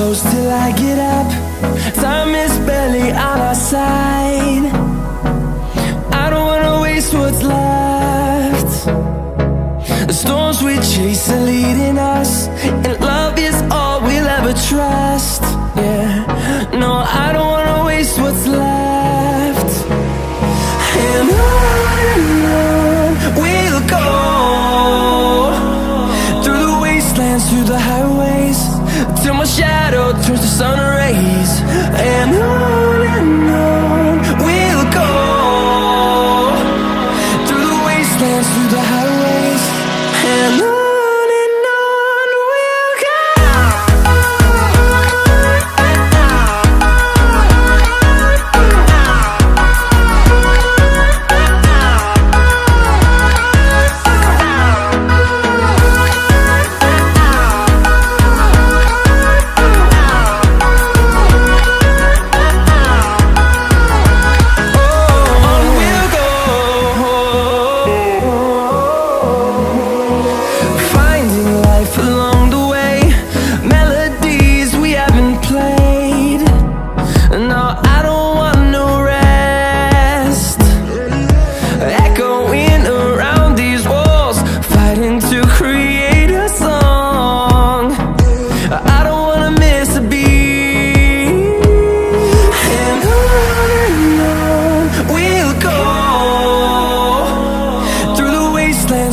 close till I get up. Time is barely on our side. I don't wanna waste what's left. The storms we chase are leading us, and love is all we'll ever trust. Yeah, no, I don't wanna waste what's left. And on we'll go, through the wastelands, through the highways, till my shadow turns to sun rays. And on we'll go, through the wastelands, through the highways, and on we'll go.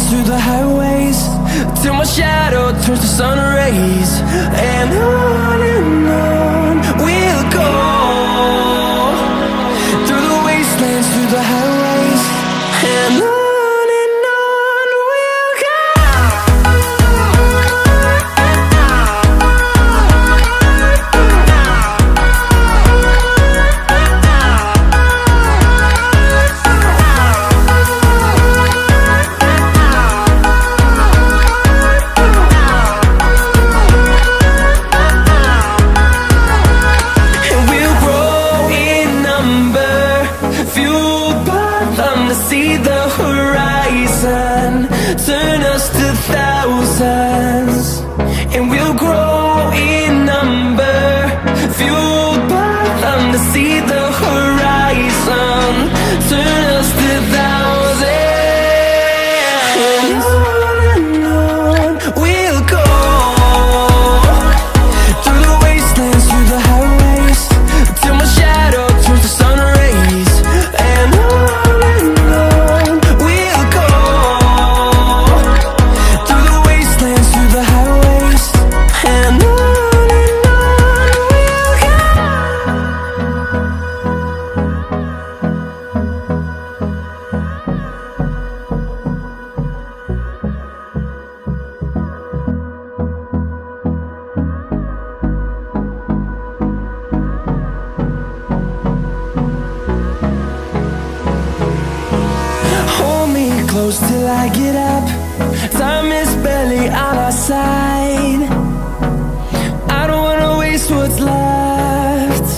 Through the highways, till my shadow turns to sun rays. And on we'll go, through the wastelands, through the highways, and on we'll go. See the horizon, turn us to thousands, and we'll grow in number, fueled by them to see the horizon, turn us to thousands. And on we'll go, through the wastelands, through the highways, till my shadow turns to sun rays. And close till I get up. Time is barely on our side. I don't wanna waste what's left.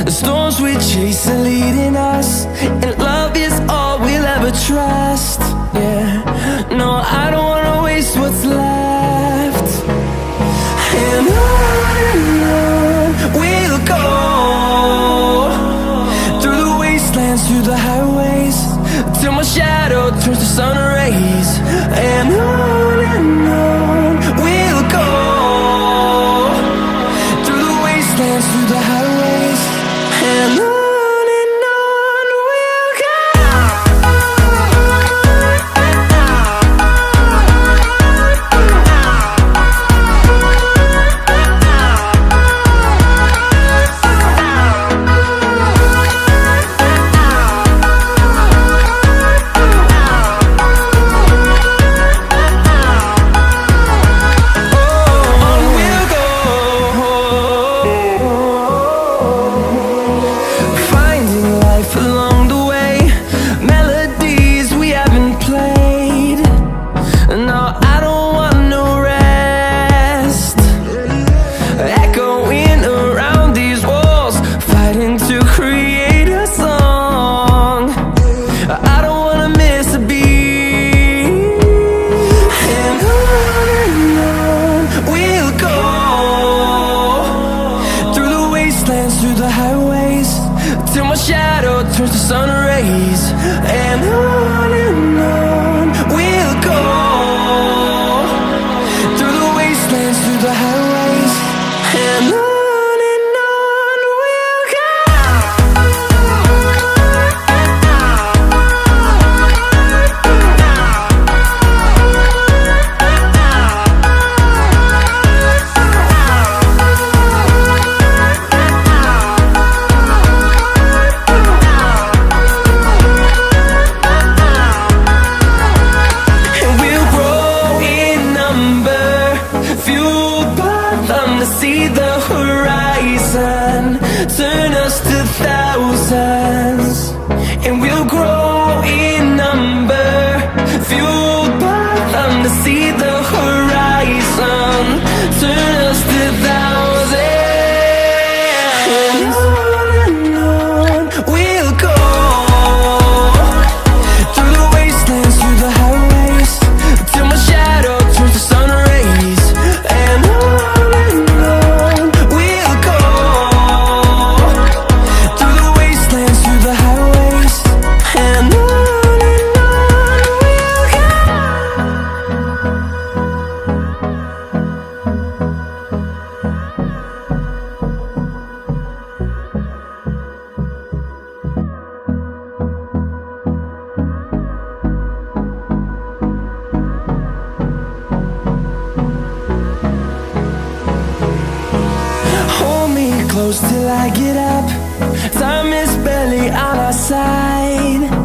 The storms we chase are leading us, and love is all we'll ever trust. Yeah, no, I don't wanna waste what's left. And on we'll go, through the wastelands, through the highways, till my shadow turns to sun rays. And on we'll go, through the wastelands, through the highways, and on we'll go. close till I get up. Time is barely on our side.